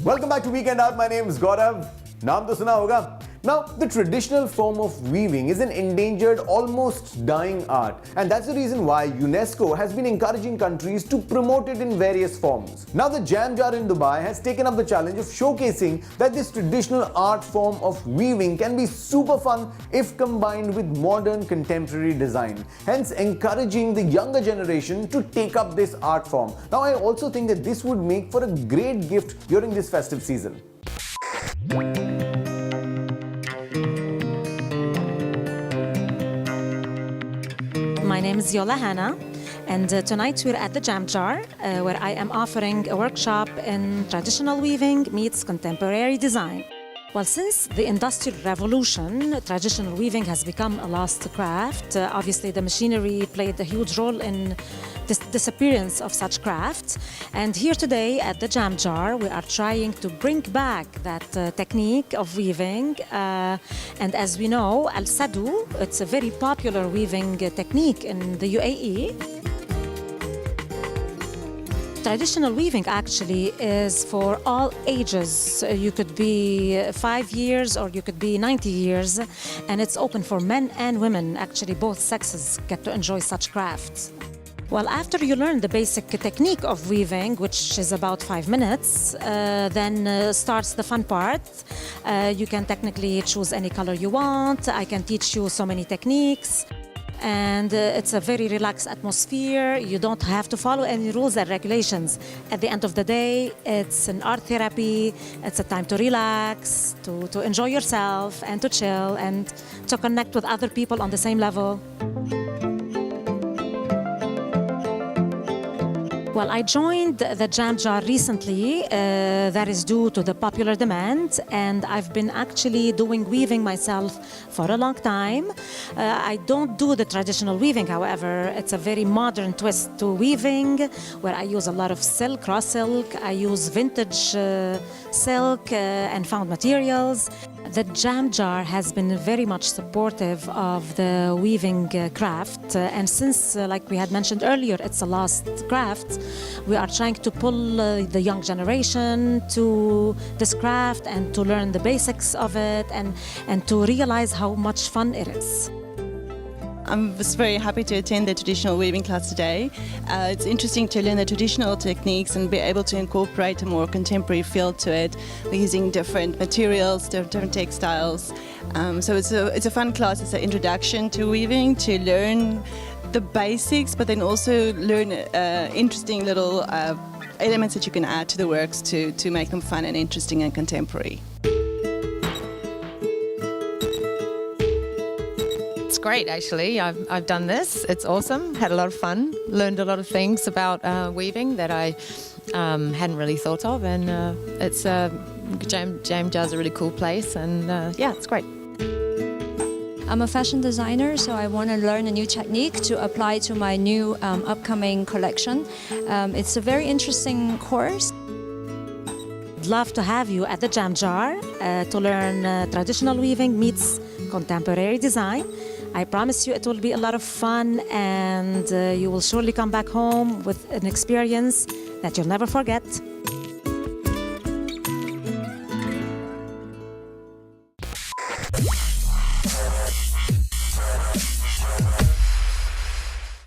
Welcome back to Weekend Art. My name is Gaurav. नाम तो सुना होगा. Now, the traditional form of weaving is an endangered, almost dying art, and that's the reason why UNESCO has been encouraging countries to promote it in various forms. Now, the JamJar in Dubai has taken up the challenge of showcasing that this traditional art form of weaving can be super fun if combined with modern contemporary design, hence encouraging the younger generation to take up this art form. Now, I also think that this would make for a great gift during this festive season. My name is Yola Hannah, and tonight we're at the JamJar, where I am offering a workshop in traditional weaving meets contemporary design. Well, since the Industrial Revolution, traditional weaving has become a lost craft. Obviously, the machinery played a huge role in the disappearance of such crafts. And here today at the JamJar, we are trying to bring back that technique of weaving. And as we know, Al-Sadu, it's a very popular weaving technique in the UAE. Traditional weaving actually is for all ages. You could be 5 years or you could be 90 years, and it's open for men and women. Actually, both sexes get to enjoy such crafts. Well, after you learn the basic technique of weaving, which is about 5 minutes, then starts the fun part. You can technically choose any color you want. I can teach you so many techniques. And it's a very relaxed atmosphere. You don't have to follow any rules and regulations. At the end of the day, it's an art therapy. It's a time to relax, to enjoy yourself and to chill and to connect with other people on the same level. Well, I joined the JamJar recently. That is due to the popular demand, and I've been actually doing weaving myself for a long time. I don't do the traditional weaving, however. It's a very modern twist to weaving, where I use a lot of silk, raw silk. I use vintage silk and found materials. The JamJar has been very much supportive of the weaving craft, and since, like we had mentioned earlier, it's a lost craft, we are trying to pull the young generation to this craft and to learn the basics of it and to realize how much fun it is. I was very happy to attend the traditional weaving class today. It's interesting to learn the traditional techniques and be able to incorporate a more contemporary feel to it. We're using different materials, different textiles. So it's a fun class. It's an introduction to weaving, to learn the basics, but then also learn interesting little elements that you can add to the works to make them fun and interesting and contemporary. It's great, actually. I've done this. It's awesome. Had a lot of fun. Learned a lot of things about weaving that I hadn't really thought of, and it's JamJar is a really cool place, and yeah, it's great. I'm a fashion designer, so I want to learn a new technique to apply to my new upcoming collection. It's a very interesting course. Love to have you at the JamJar to learn traditional weaving meets contemporary design. I promise you it will be a lot of fun, and you will surely come back home with an experience that you'll never forget.